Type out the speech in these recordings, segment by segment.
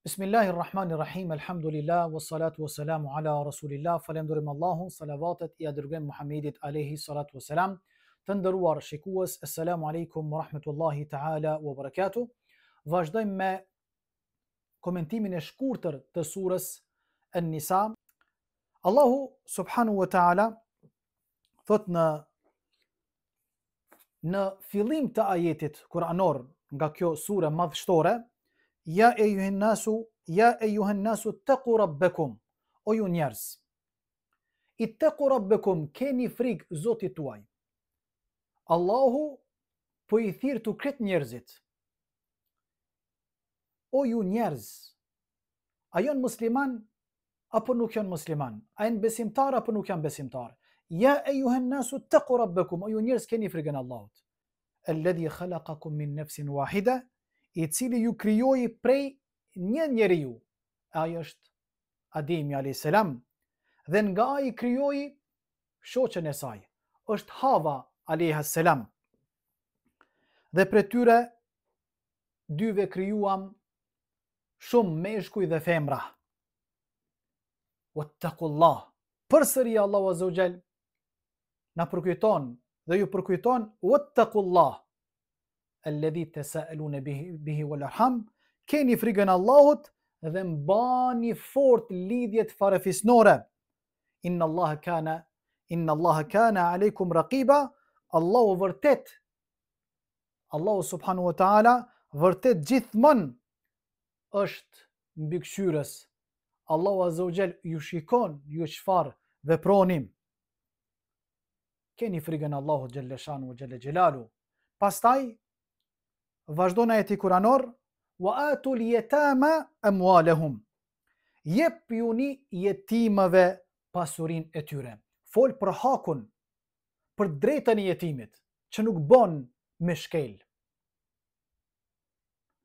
Bismillahirrahmanirrahim, alhamdulillah, wassalatu wassalamu ala rasulillah, falenderojmë Allahun, salavatet I dërgojmë Muhamedit alayhi salatu wassalam. Të nderuar shikues, assalamu alaikum wa rahmatullahi ta'ala wa barakatuh. Vazhdojmë me komentimin e shkurtër të surës An-Nisa. Allahu subhanahu wa ta'ala thot në fillim të ajetit kuranor nga kjo sure madhështore: Ja ejuhen nasu taqu rabbekum, o ju njerëz, ittaqu rabbekum, keni frikë Zotit tuaj. Allahu po I thirr të këtë njerëzit: O ju njerëz, a janë musliman apo nuk janë musliman? A janë besimtar apo nuk janë besimtar? Ja ejuhen nasu taqu rabbekum, o ju njerëz, keni frikën Allahut. Alladhi khalaqakum min nafsin wahida, I cili ju krijoi prej një njeriu, ai është Ademi a.s. Dhe nga ai krijoi shoqen e saj, është Hava a.s. Dhe prej tyre dyve krijuam shumë meshkuj dhe femra. Wattaqullah, përsëri Allahu azza wa jall na përkujton dhe ju përkujton: Wattaqullah alladhi tasaaluna bihi wal arham, keni frikën Allahut dhe mbani fort lidhjet farefisnore. Inna Allaha kana alaykum raqiba, Allahu subhanahu wa ta'ala vërtet gjithmonë është mbikëqyrës. Allahu azza wa jall ju shikon ju çfarë veproni. Keni frikën Allahut xhalla shanu wa xhalla xhelalu. Pastaj vazhdon ajeti kuranor: Wa atul yatama amwalahum, jepjuni jetimëve pasurinë e tyre. Fol për hakun, për drejtën e jetimit, që nuk bon me shkel.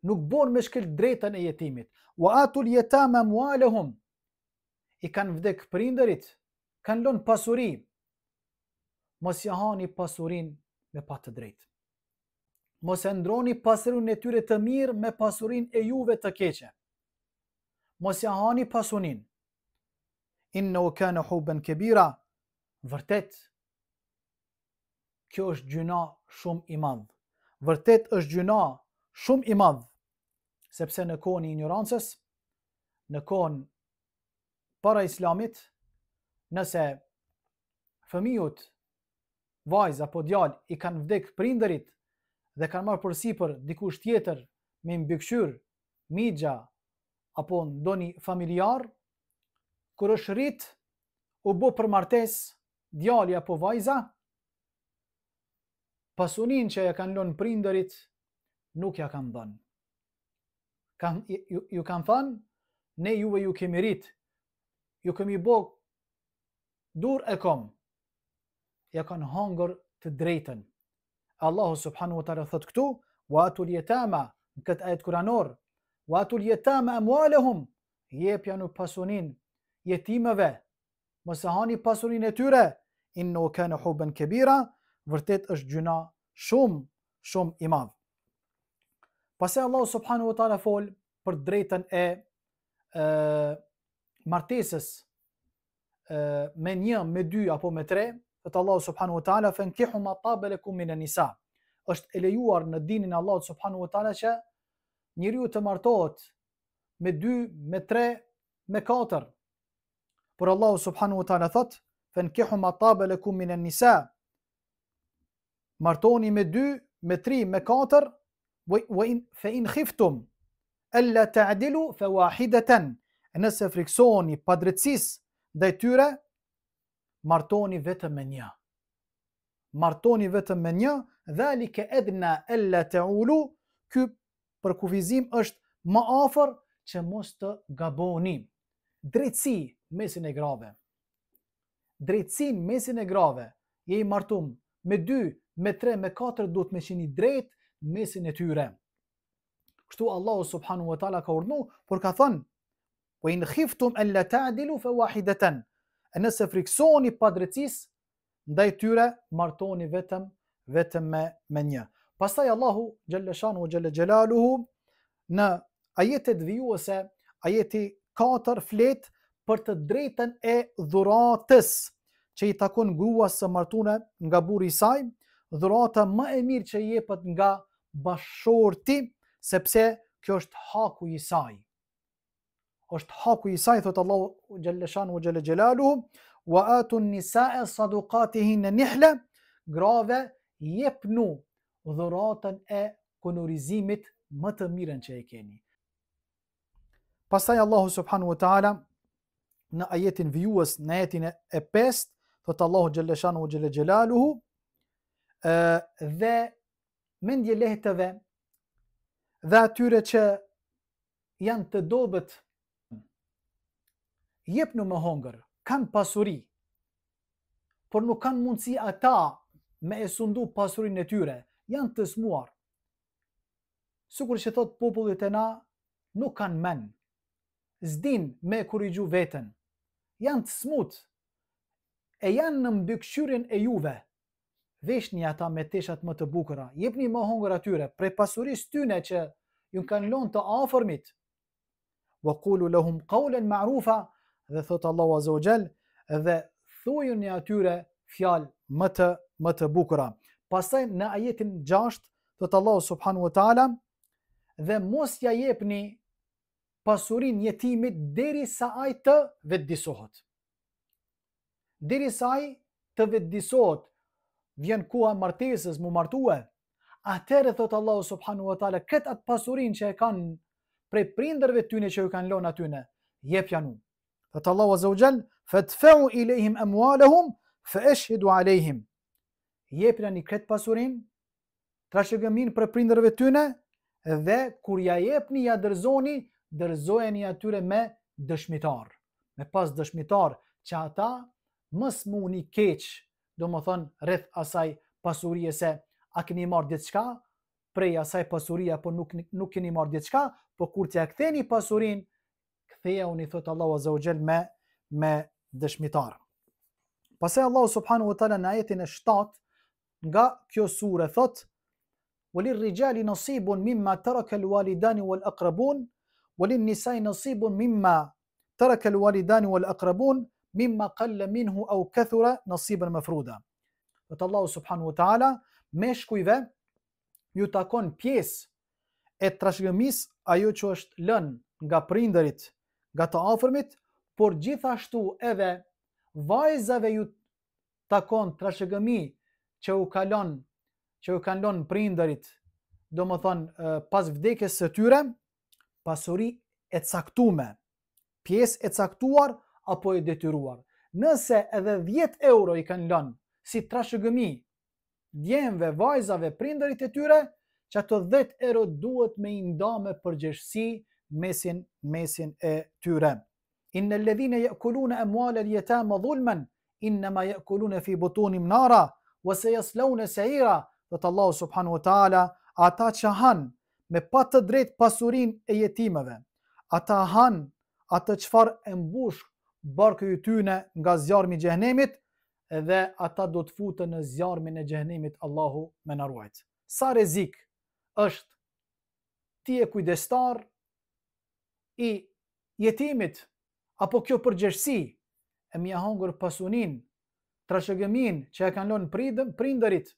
Nuk bon me shkel drejtën e jetimit. Wa atul yatama amwalahum, I kanë vdek prindërit, kanë lënë pasuri. Mos ja hani pasurinë me pa të drejtë. Mos e ndroni pasurinë e tyre të mirë me pasurinë e juve të keqe. Mos ja hani pasurinë. Innahu kana huban kabira, vërtet kjo është gjuna shumë I madh. Vërtet është gjuna shumë I madh, sepse në kohën e ignorancës, në kohën para Islamit, nëse fëmijët, vajza apo djalë I kanë vdek prindërit dhe kanë marrë përsipër dikush tjetër me mbikëqyr, mixha apo ndonjë familjar, kur është rrit u bë për martesë djali apo vajza, pasurinë që ja kanë lënë prindërit nuk ja kanë dhënë. Ju kanë thënë: ne juve ju kemi rit, ju kemi bë dur e kom. Ja kanë hangër të drejtën. Allahu subhanahu wa ta'ala thot këtu: Wa atul yatama, në këtë ajet kuranor, Wa atul yatama amwalahum, jepjanu pasurinë jetimëve, mos e hani pasurinë e tyre. Innahu kana huban kabira, vërtet është gjuna shumë I madh. Pastaj Allahu subhanahu wa ta'ala fol për drejtën e martesës me një, me dy apo me tre. Thot Allahu subhanahu wa ta'ala: fankihu ma taba lakum min an-nisa, është e lejuar në dinin e Allahut subhanahu wa ta'ala që njeriu të martohet me dy, me tre, me katër. Por Allahu subhanahu wa ta'ala thot: fankihu ma taba lakum min an-nisa, martoni me dy, me tri, me katër. Fa in khiftum alla ta'dilu fa wahidatan, nëse friksoni padrejtësisë ndaj tyre, martoni vetëm me një. Martoni vetëm me një. Dhalika adna alla ta'ulu, ky për kufizim është më afër që mos të gaboni. Drejtësi mesin e grave. Drejtësi mesin e grave. Je I martum me dy, me tre, me katër, duhet me qenë I drejt mesin e tyre. Kështu Allahu subhanahu wa ta'ala ka urdhëruar, por ka thënë: wa in khiftum alla ta'dilu fa wahidatan, nëse friksoni padrejtësisë ndaj tyre, martoni vetëm me një. Pastaj Allahu xhalla shanu wa xhalla xhelaluhu në ajetet vijuese ajeti 4 flet për të drejtën e dhuratës që i takon gruas së martuar nga burri i saj, dhurata më e mirë që jepet nga bashorti, sepse kjo është haku i saj. Është haku i saj, thot Allahu xhalla shanu xhalla xhelaluhu, wa atu an-nisaa sadaqatihin nihla, grave jepnu dhuratën e kunurizimit më të mirën që e keni. Pastaj Allahu subhanahu wa taala në ajetin vijues, në ajetin e 5, thot Allahu xhalla shanu xhalla xhelaluhu, dhe mendje lehtëve dhe atyre që janë të dobët, jepnu me hongër, kanë pasuri, por nuk kanë mundësi ata me e sundu pasurinë e tyre, janë të smuar. Sikur që thot popullit e na, nuk kanë men, zdin me kurrigju veten, janë të smut, e janë në mbikëqyrjen e juve. Veshni ata me teshat më të bukura, jepni më hongër atyre, prej pasurisë tyne që ju kanë lënë të afërmit. Wa qulu lahum qawlan ma'rufa, dhe thot Allahu azza wa jall, dhe thujuni atyre fjalë më të bukura. Pastaj në ajetin 6 thot Allahu subhanahu wa taala, dhe mos ja jepni pasurinë jetimit derisa ai të vetëdijsohet. Derisa ai të vetëdijsohet, vjen koha martesës, mu martue, atëherë thot Allahu subhanahu wa taala, këtë atë pasurinë që e kanë prej prindërve tyne që ju kanë lënë atyne, jepja nu. Thot Allahu azza wa jall, fadfa'u ilayhim amwalahum fa ashhadu alayhim. Jepni këtë pasurinë, trashëgimin për prindërve tyne, dhe kur ja jepni, ja dërzojeni atyre me dëshmitar, me pas dëshmitar që ata mos muni keq, do më thonë rreth asaj pasurie, se a keni marrë diçka prej asaj pasurie, apo nuk keni marrë diçka, po kur t'ja ktheni pasurin, kthejuni, thot Allahu azza wa jall, me dëshmitar. Pastaj Allahu subhanahu wa taala në ajetin e 7 nga kjo sure thot, وَلِلرِّجَالِ نَصِيبٌ مِمَّا تَرَكَ الْوَالِدَانِ وَالْأَقْرَبُونَ وَلِلنِّسَاءِ نَصِيبٌ مِمَّا تَرَكَ الْوَالِدَانِ وَالْأَقْرَبُونَ مِمَّا قَلَّ مِنْهُ أَوْ كَثُرَ نَصِيبًا مَفْرُوضًا. Thot Allahu subhanahu wa taala, meshkujve ju takon pjesë e trashëgimisë ajo që është lënë nga prindërit, nga të afërmit, por gjithashtu edhe vajzave ju takon trashëgimi që u kanë lënë prindërit, do më thonë pas vdekjes së tyre, pasuri e caktuar, pjesë e caktuar apo e detyruar. Nëse edhe 10 euro i kanë lënë si trashëgimi djemve, vajzave, prindërit e tyre, që ato 10 euro duhet me i nda me përgjegjësi mesin e tyre. Innal ladhina ya'kuluna amwala al-yatama dhulman innama ya'kuluna fi butunihim nara wa sayaslawna sa'ira. Thot Allahu subhanahu wa taala, ata që han me pa të drejt pasurinë e jetimeve, ata han atë çfarë e mbush barku i tyne nga zjarmi i xhehenemit, dhe ata do të futen në zjarmin e xhehenemit, Allahu më na ruajt. Sa rrezik është ti e kujdestar i jetimit, apo kjo përgjegjësi e mja hongër pasunin, trashëgimin që e kanë lënë prindërit,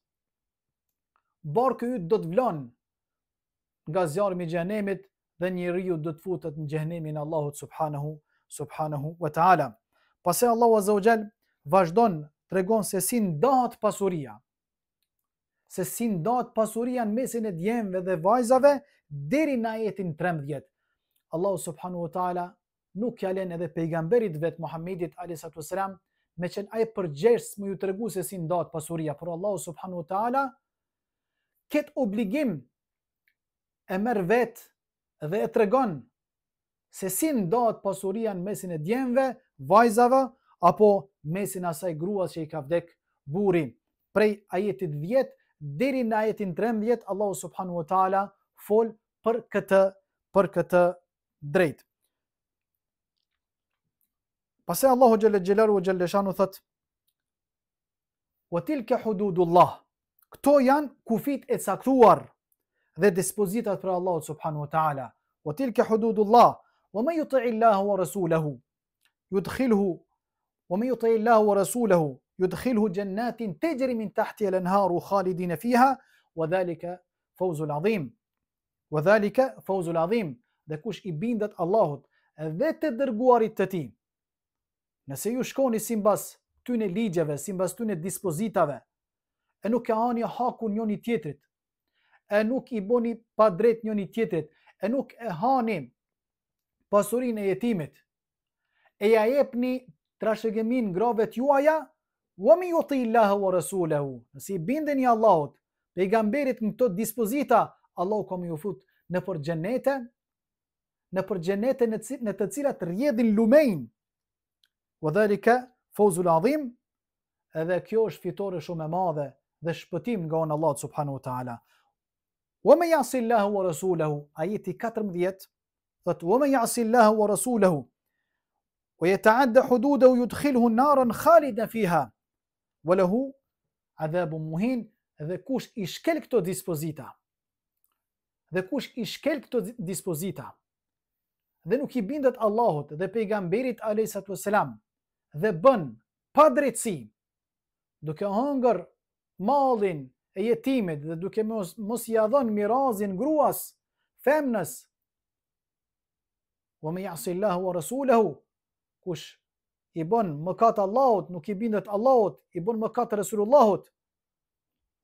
barku yt do të vlon nga zjarmi i xhehenemit dhe njeriu do të futet në xhehenemin e Allahut subhanahu wa taala. Pastaj Allahu azza wa jall vazhdon tregon se si ndahet pasuria. Se si ndahet pasuria në mesin e djemve dhe vajzave deri në ajetin 13. Allahu subhanahu wa taala nuk ja lën edhe pejgamberit vet Muhammedit alayhi salatu wasalam me qenë ai përgjegjës më ju tregu se si ndahet pasuria, por Allahu subhanahu wa taala këtë obligim e merr vet dhe e tregon se si ndahet pasuria në mesin e djemve, vajzave, apo mesin asaj gruas që i ka vdek burri. Prej ajetit 10 deri në ajetin 13, Allahu subhanahu wa taala fol për këtë drejt. Pastaj Allahu xhalla xhelalu wa xhalla shanu thot, wa tilka hududullah. Këto janë kufit e caktuar dhe dispozitat për Allahu subhanahu wa taala. Wa tilka hududullah, ومن يطع الله ورسوله يدخله ومن يطع الله ورسوله يدخله جنات تجري من تحتها الأنهار خالدين فيها وذلك فوز العظيم. وذلك فوز العظيم. Dhe kush I bindet Allahut dhe të dërguarit të tij, nëse ju shkoni simbas këtyne ligjeve, simbas këtyne dispozitave, e nuk e hani hakun njëri tjetrit, e nuk I boni pa drejt njëri tjetrit, e nuk e hani pasurinë e jetimit, e ja jepni trashëgimin gravet juaja, wa min yuti Allaha wa rasulahu, nëse I bindeni Allahut, pejgamberit në këto dispozita, Allahu ka më ju fut në për xhenete në të cilat rrjedhin lumejn. Wa dhalika fawzul azim, edhe kjo është fitore shumë e madhe dhe shpëtim nga ona Allah subhanahu wa taala. Wa man ya'si Allaha wa rasulahu, ajeti 14 thot wa man ya'si Allaha wa rasulahu wa yata'adda hududahu yudkhilhu naran khalidan fiha wa lahu adhabun muhin. Dhe kush I shkel këto dispozita dhe nuk I bindet Allahut dhe pejgamberit alayhis salam dhe bën pa drejtësi, duke hëngër mallin e jetimit dhe duke mos I dhënë mirazin gruas, femnës, wa man ya'si Allaha wa rasulahu, kush I bën mëkat Allahut, nuk I bindet Allahut, I bën mëkat Resulullahut,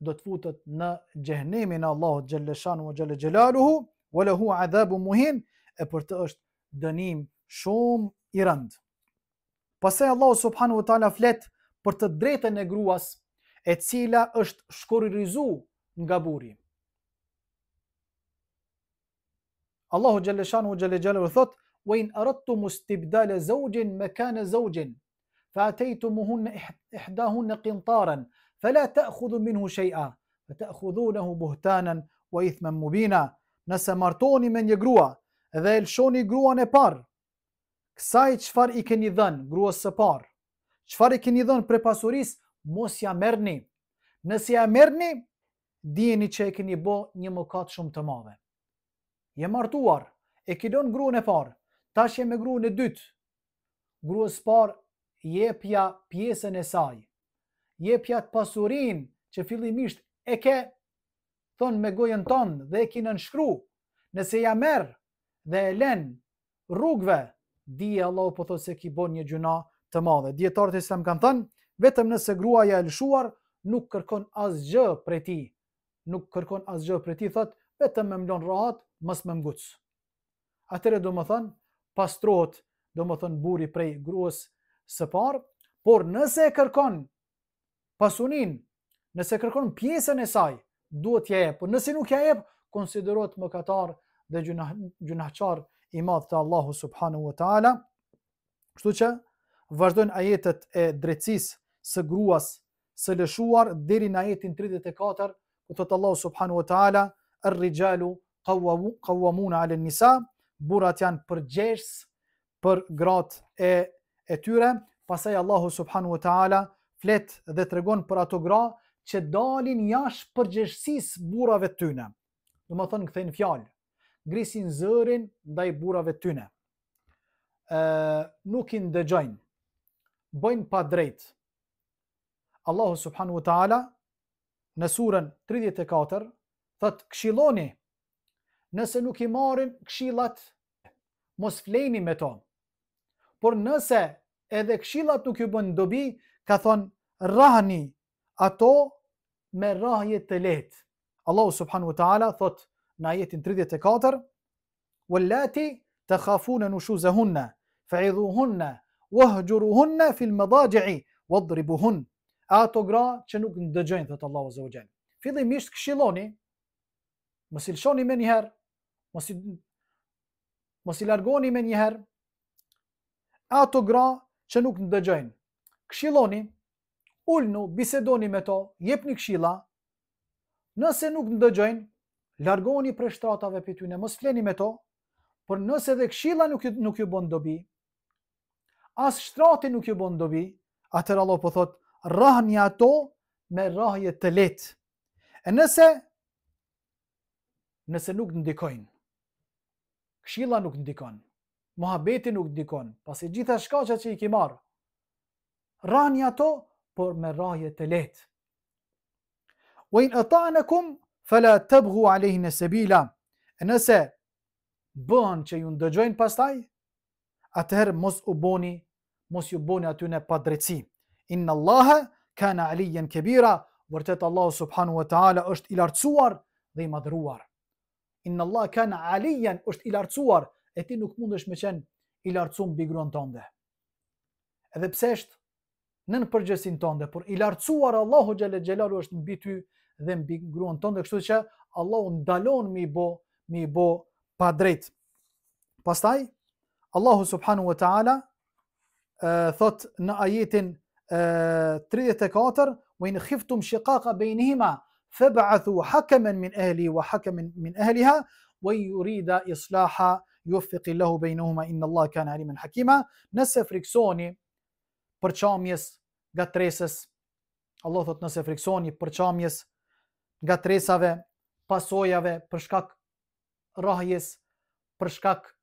do të futet në xhehenemin e Allahut xhalla shanu wa xhalla xhelaluhu, wa lahu adhabun muhin, e për të është dënim shumë I rënd. Pastaj Allahu subhanahu wa taala flet për të drejtën e gruas, e cila është shkurrizuar nga burri. Allahu xhalla shanu wa xhalla xhelaluhu thot: "Wa in aradtum istibdala zawjin makana zawjin فآتيتموهن إحداهن قنطارا فلا تأخذوا منه شيئا فتأخذونه بهتانا وإثما مبينا." Nëse martoni me një grua dhe lshoni gruan e parë, kësaj çfarë I keni dhënë gruas së parë, çfarë I keni dhënë për pasurisë, mos ja merrni. Nëse ja merrni, dijeni që e keni bë një mëkat shumë të madhe. Je martuar, e ke dhënë gruan e parë, tash je me gruan e dytë. Gruas së parë jepja pjesën e saj, jepja të pasurinë që fillimisht e ke thonë me gojën tonë dhe e ki nënshkru. Nëse ja merr dhe e len rrugëve, dije Allahu po thotë se ki bon një gjuna të madhe. Dietarët e Islam kanë thënë, vetëm nëse gruaja e lshuar nuk kërkon asgjë prej tij, thotë vetëm më mlon rahat, mos më nguc. Atëherë domethënë pastrohet, domethënë burri prej gruas së parë, por nëse e kërkon pasunin, nëse kërkon pjesën e saj, duhet ja jep. Por nëse nuk ja jep, konsiderohet mëkatar dhe gjunahçar I madh te Allahu subhanahu wa taala. Kështu që vazhdojnë ajetet e drejtësisë së gruas së lëshuar deri në ajetin 34, ku thot Allahu subhanahu wa taala: "Ar-rijalu qawwamuna 'ala an-nisa", burrat janë përgjegjës për gratë e tyre. Pastaj Allahu subhanahu wa taala flet dhe tregon për ato gra që dalin jashtë përgjegjësisë burrave të tyre. Domethënë kthejnë fjalë, ngrisin zërin ndaj burrave të tyre. Nuk I ndëgjojnë, bëjnë pa drejt. Allahu subhanahu wa taala në surën 34 thot: "Këshilloni, nëse nuk I marrin këshillat, mos fleni me to. Por nëse edhe këshillat nuk ju bën dobi, ka thon rrahni ato me rrahje të lehtë." Allahu subhanahu wa taala thot në ajetin 34: "Wallati takhafuna nushuzahunna fa'idhuhunna wahjuruhunna fil madaji'i wadribuhun." Ato gra që nuk ndëgjojnë, thot Allahu azza wa jall. Fillimisht këshilloni, mos I lshoni me njëherë, mos I largoni me njëherë. Ato gra që nuk ndëgjojnë, këshilloni, ulnu, bisedoni me to, jepni këshilla. Nëse nuk ndëgjojnë, largoni prej shtratave për tyne, mos fleni me to. Por nëse dhe këshilla nuk ju bën dobi, as shtrati nuk ju bën dobi, atëherë Allah po thot rrahni ato me rrahje të lehtë. E nëse nuk ndikojnë, këshilla nuk ndikon, Muhabeti nuk ndikon, pasi gjitha shkaqet që i ki marrë. Rani ato, por me rrahje të lehtë. Wa in ata'nakum fala tabghu alayhin sabila. Nëse bëhen që ju ndëgjojnë pastaj, atëherë mos ju boni aty në padrejtësi. Inna Allaha kana aliyan kabira. Vërtet Allahu subhanahu wa ta'ala është i lartësuar dhe i madhëruar. Inna Allah kana aliyan, është i lartësuar, e ti nuk mundesh me qenë i lartësuar mbi gruan tënde. Edhe pse është nën përgjegjësinë tënde, por i lartësuar Allahu xhalla xhelalu është mbi ty dhe mbi gruan tënde, kështu që Allahu ndalon me i bë pa drejt. Pastaj Allahu subhanahu wa ta'ala thot në ajetin 34: wa in khiftum shiqaqa baynihima fab'athu hakaman min ahli wa hakaman min ahliha wa yurida islaha yuwaffiq Allahu baynahuma inna Allah kana aliman hakima. Nëse friksoni përçamjes gatresës, Allah thot nëse friksoni përçamjes gatresave, pasojave për shkak rrahjes, për shkak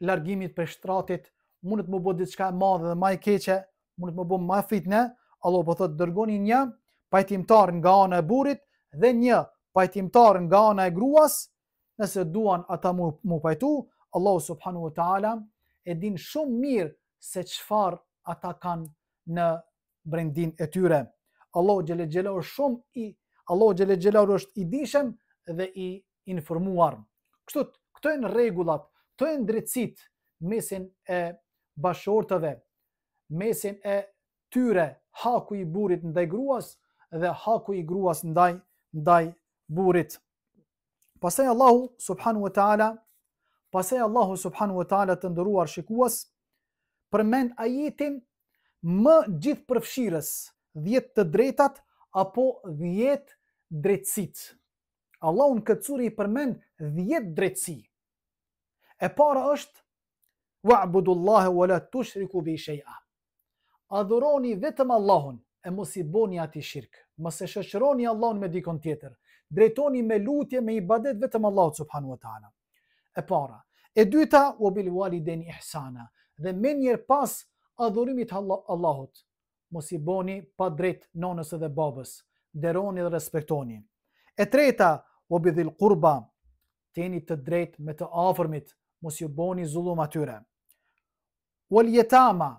largimit për shtratit, mundet më bë diçka e madhe dhe më e keqe, mundet më bë më fitne, Allah po thot dërgoni një pajtimtar nga ana e burrit dhe një pajtimtar nga ana e gruas, nëse duan ata mu pajtu. Allahu subhanahu wa ta'ala e din shumë mirë se çfarë ata kanë në brendin e tyre. Allahu xhelle xhelalu është i dijshëm dhe i informuar. Kështu, këto janë rregullat, këto janë drejtësitë mesin e bashortëve, mesin e tyre, haku i burrit ndaj gruas dhe haku i gruas ndaj burrit. Pastaj Allahu subhanahu wa ta'ala të nderuar shikues përmend ajetin më gjithëpërfshirës, 10 të drejtat apo 10 drejtësitë. Allahu në këtë sure i përmend 10 drejtësi. E para është wa'budullaha wa la tushriku bi shay'a. Adhuroni vetëm Allahun e mos i bëni atij shirk. Mos e shoqëroni Allahun me dikon tjetër. Drejtoni me lutje, me ibadet vetëm Allahut subhanahu wa ta'ala. E para. E dyta, wa bil walidayni ihsana. Dhe me njëherë pas adhurimit Allahut, mos i bëni pa drejt nonës dhe babës. Deroni dhe respektoni. E treta, wa bidhil qurba. Teni të drejt me të afërmit, mos ju bëni zullum atyre. Wal yatama,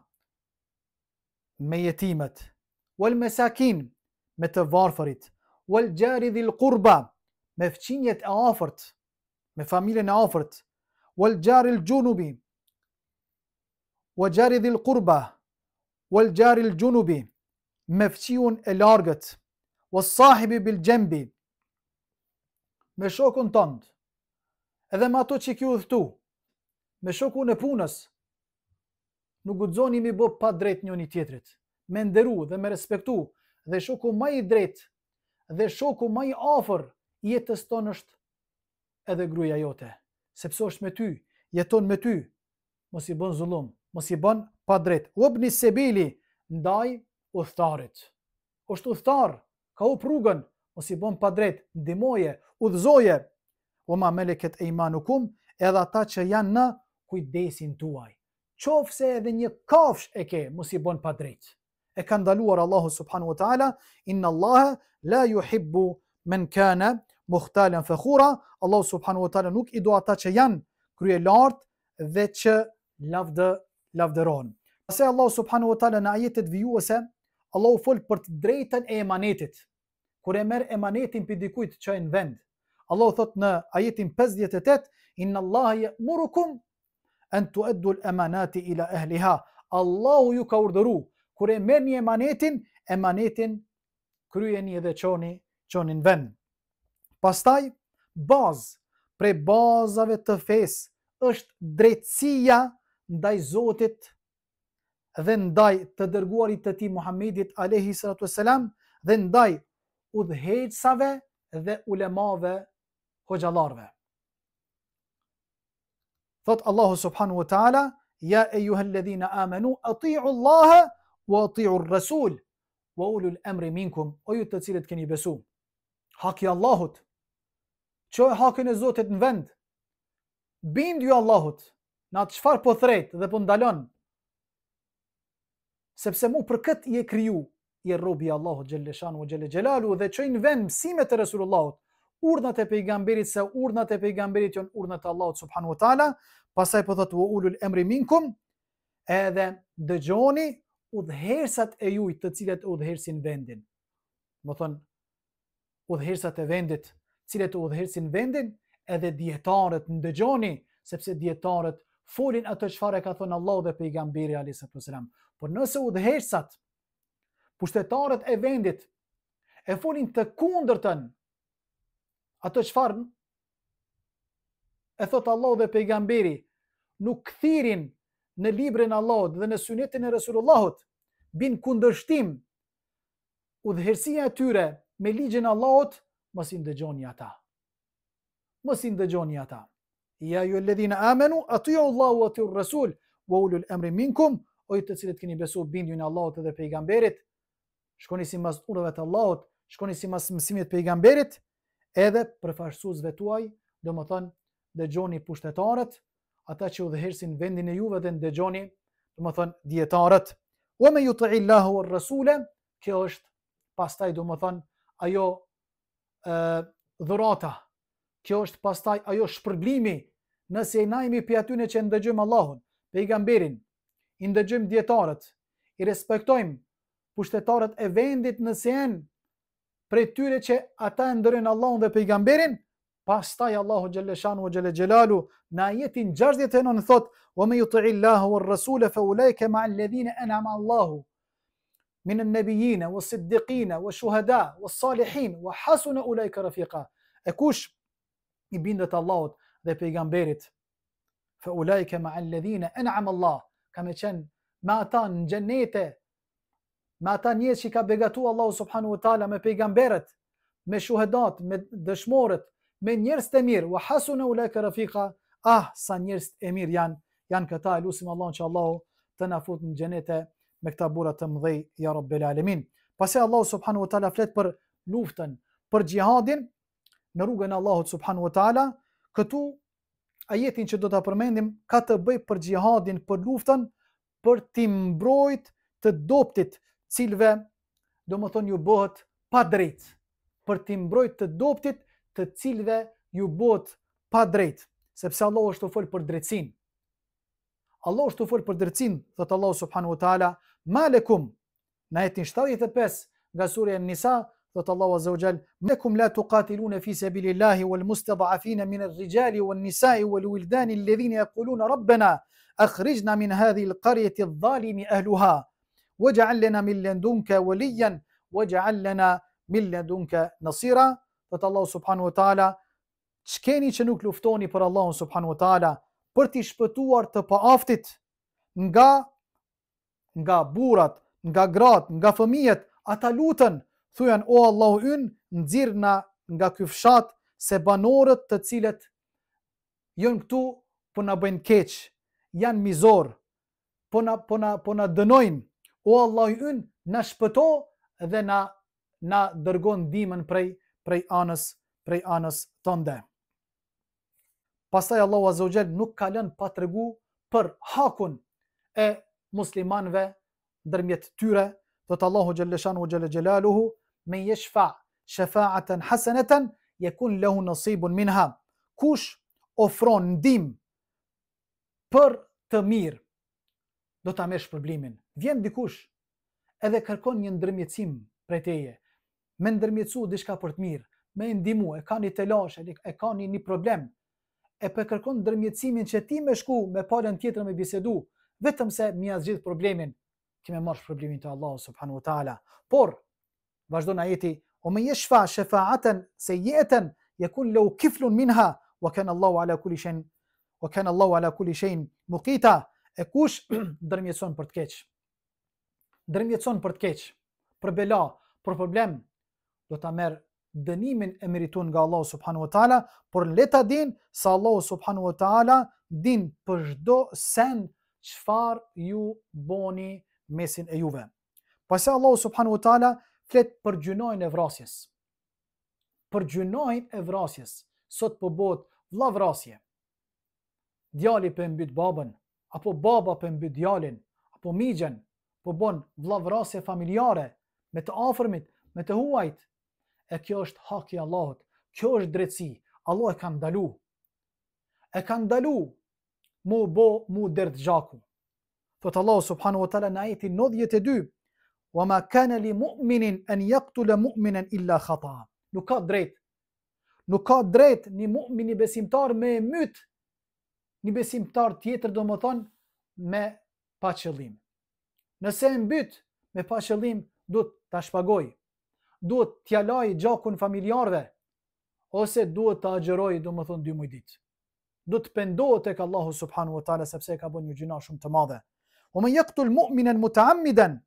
me jetimet. Wal masakin, me të varfërit. Wal jari dhil qurba, me fqinjet e afërt, me familjen e afërt. Wal jari al junubi, wa jari dhil qurba, wal jari al junubi, me fqiun e largët. Was sahibi bil jambi, me shokun tënd, edhe me ato që ki udhëtu, me shokun e punës. Nuk guxoni mi bë pa drejt njëri tjetrit, me nderu dhe me respektu, dhe shoku më i drejt dhe shoku më i afër jetës tonë është edhe gruaja jote, sepse është me ty, jeton me ty. Mos i bën zullum, mos i bën pa drejt. Wabni sebili, ndaj udhëtarit. Është udhëtar, ka u rrugën, mos i bën pa drejt, ndihmoje, udhëzoje. Wama malakat aymanukum, edhe ata që janë në kujdesin tuaj. Qofse edhe një kafsh e ke, mos i bën pa drejt. E ka ndaluar Allahu subhanahu wa ta'ala, inna Allaha la yuhibbu man kana mukhtalan fakhura. Allahu subhanahu wa ta'ala nuk i do ata që janë krye lart dhe që lavdëron. Pastaj Allahu subhanahu wa ta'ala në ajetet vijuese, Allahu fol për të drejtën e emanetit. Kur e merr emanetin për dikujt që në vend, Allahu thot në ajetin 58, inna Allaha ya'murukum an tu'addu al-amanati ila ahliha. Allahu ju ka urdhëruar kur e merrni emanetin kryeni edhe çoni në vend. Pastaj prej bazave të fesë është drejtësia ndaj Zotit dhe ndaj të dërguarit të tij Muhammedit alayhi salatu wassalam dhe ndaj udhëheqësave dhe ulemave hoxhallarëve. Thot Allahu subhanahu wa ta'ala, ja ejuhalladhina amanu ati'u Allaha wa ati'u ar-rasul wa ulul amri minkum. O ju të cilët keni besu, haki Allahut, çoj hakin e Zotit në vend, bindju Allahut na çfarë po thret dhe po ndalon. Sepse mu për këtë je kriju, je robi Allahu xhelleshanu xhelle xhelalu dhe çojnë vend mësimet e Resulullahut, urdhnat e pejgamberit se urdhnat e pejgamberit janë urdhnat e Allahut subhanahu wa taala, pastaj po thotë ulul emri minkum, edhe dëgjoni udhëhersat e juj të cilët udhëhersin vendin. Do thonë udhëhersat e vendit, cilët udhëhersin vendin, edhe dietarët ndëgjoni, sepse dietarët folin atë çfarë ka thënë Allahu dhe pejgamberi alayhis salam. Por nëse udhëhersat, pushtetarët e vendit e folin të kundërtën atë çfarë e thot Allahu dhe pejgamberi, nuk kthirin në librin e Allahut dhe në sunetin e Resulullahut, bin kundërshtim udhëhersia e tyre me ligjin e Allahut, mos i ndëgjoni ata. Mos i ndëgjoni ata. Ja ju alladhina amanu atiu Allahu wa atiu Rasul wa ulul amri minkum, o ju të cilët keni besuar bindjen e Allahut dhe pejgamberit, shkoni sipas urdhave të Allahut, shkoni sipas mësimit të pejgamberit, edhe përfaqësuesve tuaj, domethënë dëgjoni pushtetarët, ata që udhëhersin vendin e juve dhe ndëgjoni, domethënë dietarët. Wa man yuti'i Allahu war rasula, kjo është pastaj domethënë ajo dhurata. Kjo është pastaj ajo shpërblimi, nëse na jemi pi atyne që ndëgjojmë Allahun, pejgamberin, i ndëgjojmë dietarët, i respektojmë pushtetarët e vendit nëse janë prej tyre që ata ndërojnë Allahun dhe pejgamberin, pastaj Allahu xhelleshanu wa xhelle xhelalu në ajetin 69 thot: "Wa man yuti'i Allaha war rasula fa ulaika ma'a alladhina an'ama Allahu min an-nabiyyin was-siddiqin wash-shuhada was-salihin wa hasuna ulaika rafiqa." E kush i bindet Allahut dhe pejgamberit, fa ulaika ma'a alladhina an'ama Allah, ka me qenë me ata në xhenete, me ata njerëz që ka begatu Allahu subhanahu wa taala, me pejgamberët, me shuhedat, me dëshmorët, me njerëz të mirë, wa hasuna ulaika rafiqa, sa njerëz e mirë janë këta. Lutim Allahun që Allahu të na fut në xhenete me këta burra të mëdhej, ya rabbel alamin. Pasi Allahu subhanahu wa taala flet për luftën, për xhihadin në rrugën e Allahut subhanahu wa taala. Këtu ajetin që do ta përmendim ka të bëjë për xhihadin, për luftën, për t'i mbrojt të doptit, cilve domethënë ju bëhet pa drejt, për t'i mbrojt të doptit të cilve ju bëhet pa drejt, sepse Allahu është të fol për drejtsin. Allahu është të fol për drejtsin, thot Allahu subhanahu wa taala: "Malekum", në ajetin 75 nga surja An-Nisa, thot Allahu azza wa jall: "Malekum la tuqatiluna fi sabilillahi wal mustad'afina min ar-rijali wan nisa'i wal wildani alladhina yaquluna rabbana akhrijna min hadhihi al-qaryati adh-dhalimi ahluha waj'al lana min ladunka waliyan waj'al lana min ladunka nasira." Thot Allahu subhanahu wa taala: "Çkeni që nuk luftoni për Allahun subhanahu wa taala, për t'i shpëtuar të paaftit nga burrat, nga gratë, nga fëmijët, ata lutën, thujan: o Allahu ynë, nxirrna nga ky fshat, se banorët të cilët janë këtu po na bëjnë keq, janë mizor, po na dënojnë. O Allahu ynë, na shpëto dhe na dërgon ndihmën prej anës tënde." Pastaj Allahu azza wa jall nuk ka lënë pa tregu për hakun e muslimanëve ndërmjet tyre. Thot Allahu xhalleshanu xhelle xhelaluhu: "Men yashfa' shafa'atan hasanatan yakun lahu nasibun minha." Kush ofron ndihmë për të mirë, do ta merr shpërblimin. Vjen dikush edhe kërkon një ndërmjetësim prej teje, me ndërmjetësu diçka për të mirë, me ndihmu, e ka një telash, e ka një problem, e për kërkon ndërmjetësimin që ti me shku me palën tjetër me bisedu, vetëm se mi zgjidh problemin, ti me marrësh problemin të Allahu subhanahu wa taala. Por vazhdon ajeti: "O men yashfa shafa'atan sayyi'atan yakun lahu kiflun minha wa kana Allahu ala kulli shay'in muqita." E kush ndërmjetëson për të keq, ndërmjetëson për të keq, për bela, për problem, do ta merr dënimin e meriton nga Allahu subhanahu wa taala, por le ta din se Allahu subhanahu wa taala din për çdo sen çfarë ju boni mesin e juve. Pasi Allahu subhanahu wa taala flet për gjunojnë e vrasjes. Për gjunojnë e vrasjes. Sot po bëhet vllavrasje. djali për mbyt babën, apo baba për mbyt djalin, apo migjen, po bon vllavrasje familjare me të afërmit, me të huajt. E kjo është haki i Allahut. Kjo është drejtësi. Allah e ka ndalu. E ka ndalu mu dert gjaku. Thot Allah subhanahu wa taala në ajetin 92: "Wa ma kana li mu'minin an yaqtula mu'minan illa khata'a." Nuk ka drejt. Nuk ka drejt një mu'min, një besimtar me myt një besimtar tjetër, do më thonë me pa qëllim. Nëse e mbyt me pa qëllim, duhet ta shpagoj, duhet t'ja laj gjakun familjarve, ose duhet ta agjeroj, do më thonë 2 muaj ditë. Duhet të pendohet tek Allahu subhanahu wa taala, sepse ka bën një gjuna shumë të madhe. "Wa man yaqtul mu'minan muta'ammidan",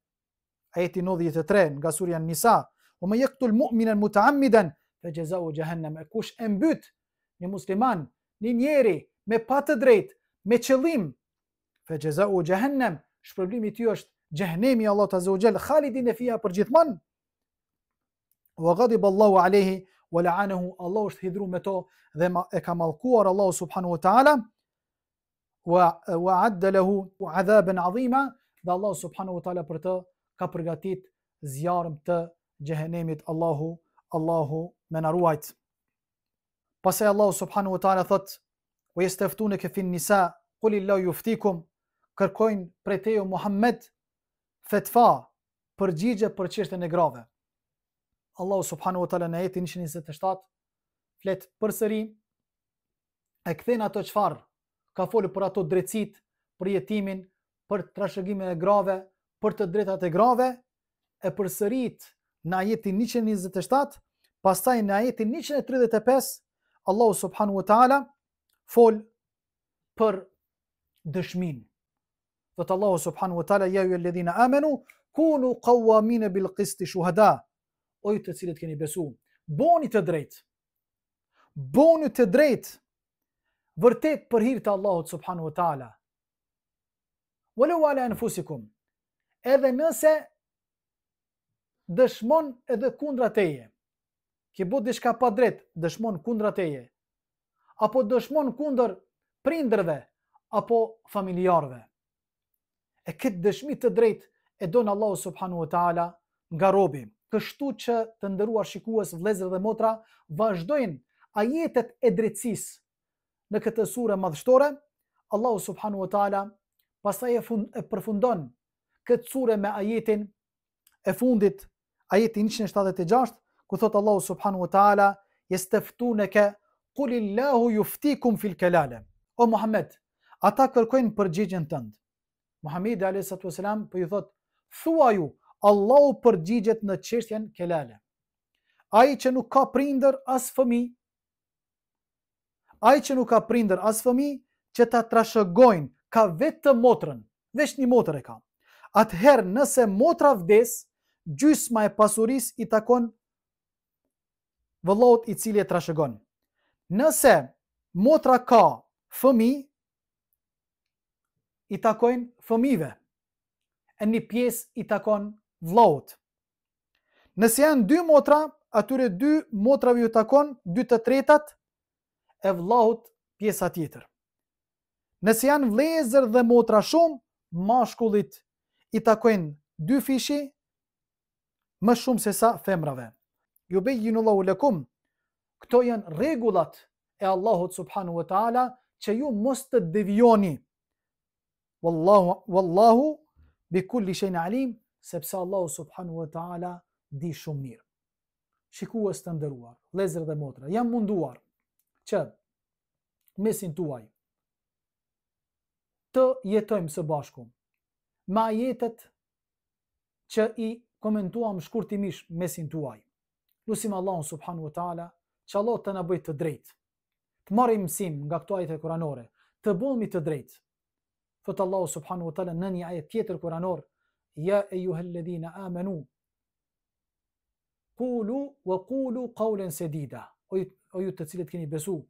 ajeti 93 nga surja Nisa, "Wa man yaqtul mu'minan muta'ammidan fajaza'u jahannam", kush e mbyt një musliman, një njeri me pa të drejtë, me qëllim, fajaza'u jahannam, shpërblimi i tij është xhehenemi, Allah azza wa jall, khalidin fiha përgjithmonë. "Wa ghadiba Allahu alayhi wa la'anahu", Allah është hidhur me to dhe e ka mallkuar Allah subhanahu wa taala. "Wa adda lahu 'adhaban 'azima", dhe Allah subhanahu wa taala për të ka përgatit zjarm të xhehenemit. Allahu më na ruajt. Pastaj Allah subhanahu wa taala thot: "Wa yastaftunaka fi an-nisa qul illahu yuftikum", kërkojnë prej teje Muhammed fetva, përgjigje për çështjen e grave. Allahu subhanahu wa taala në ajetin 127 flet përsëri, e kthen ato çfarë ka folur për ato drejtësit, për jetimin, për trashëgimin e grave, për të drejtat e grave, e përsërit në ajetin 127, pastaj në ajetin 135 Allahu subhanahu wa taala fol për dëshmin. Thot Allahu subhanahu wa taala: "Ya ayyuhalladhina amanu kunu qawwamina bil qisti shuhada", o ju të cilët keni besu, boni të drejt. Boni të drejt vërtet për hir të Allahut subhanahu wa taala. "Walau ala anfusikum", edhe nëse dëshmon edhe kundra teje. Ke bë diçka pa drejt, dëshmon kundra teje, apo dëshmon kundër prindërve apo familjarëve. E këtë dëshmi të drejt e don Allahu subhanahu wa taala nga robi. Kështu që të nderuar shikues, vëllezër dhe motra, vazhdojnë ajetet e drejtësisë në këtë sure madhështore. Allahu subhanahu wa taala pastaj e përfundon këtë sure me ajetin e fundit, ajeti 176, ku thot Allahu subhanahu wa taala: "Yastaftunaka qul illahu yuftikum fil kalala". O Muhammed, ata kërkojnë përgjigjen tënd. Muhamedi alayhi salatu wasalam po i thot: "Thuaju, Allahu përgjigjet në çështjen kelale". Ai që nuk ka prindër as fëmijë, që ta trashëgojnë, ka vetëm motrën, veç një motër e ka. Atëherë nëse motra vdes, gjysma e pasurisë i takon vëllaut i cili e trashëgon. Nëse motra ka fëmijë, i takojnë fëmijëve, e një pjesë i takon vëllaut. Nëse janë 2 motra, atyre 2 motrave ju takon 2/3 e vëllaut pjesa tjetër. Nëse janë vëllezër dhe motra shumë, mashkullit i takojnë 2 fishi, më shumë se sa femrave. Yubayyinullahu lakum, këto janë rregullat e Allahut subhanahu wa taala që ju mos të devijoni. Wallahu bi kulli shay'in alim, sepse Allahu subhanahu wa taala di shumë mirë. Shikues të nderuar, vëllezër dhe motra, jam munduar që mesin tuaj të jetojmë së bashku me ajetet që i komentuam shkurtimisht mesin tuaj. Lusim Allahun subhanahu wa taala që Allah të na bëjë të drejtë, të marrim mësim nga këto ajete kuranore, të bëhemi të drejtë. Thot Allahu subhanahu wa taala në një ajet tjetër kuranor: "Ya ayyuhalladhina amanu qulu wa qulu qawlan sadida", o ju të cilët keni besu,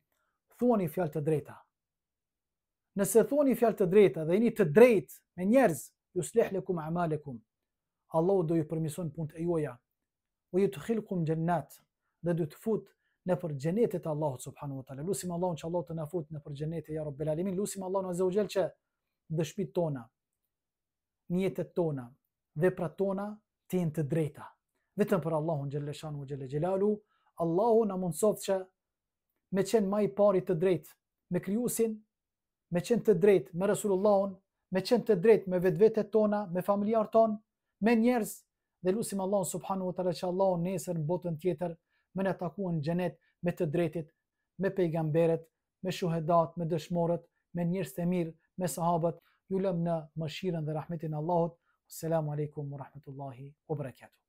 thuani fjalë të drejta. Nëse thuani fjalë të drejta dhe jeni të drejtë me njerëz, yuslih lakum a'malakum, Allahu do ju përmirëson punët e juaja, wa yudkhilkum jannat, dhe do të fut në për xhenetet e Allahut subhanahu wa taala. Lusim Allahun që Allah të na fut në për xhenete ya rabbel alamin. Lusim Allahun azza wa jall që dëshpit tona, njetet tona, veprat tona të jenë të drejta. Vetëm për Allahun xhelle shanu xhelle xhelalu. Allahu na mundsoft që me qenë më i pari të drejt me krijuesin, me qenë të drejt me Resulullahun, me qenë të drejt me vetvetet tona, me familjarët tonë, me njerëz, dhe lusim Allahun subhanahu wa taala që Allahu nesër në botën tjetër me na takuan në xhenet me të drejtit, me pejgamberet, me shuhedat, me dëshmorët, me njerëz të mirë, me sahabët. Ju lëm në mëshirën dhe rahmetin e Allahut. Assalamu alaikum wa rahmatullahi wa barakatuh.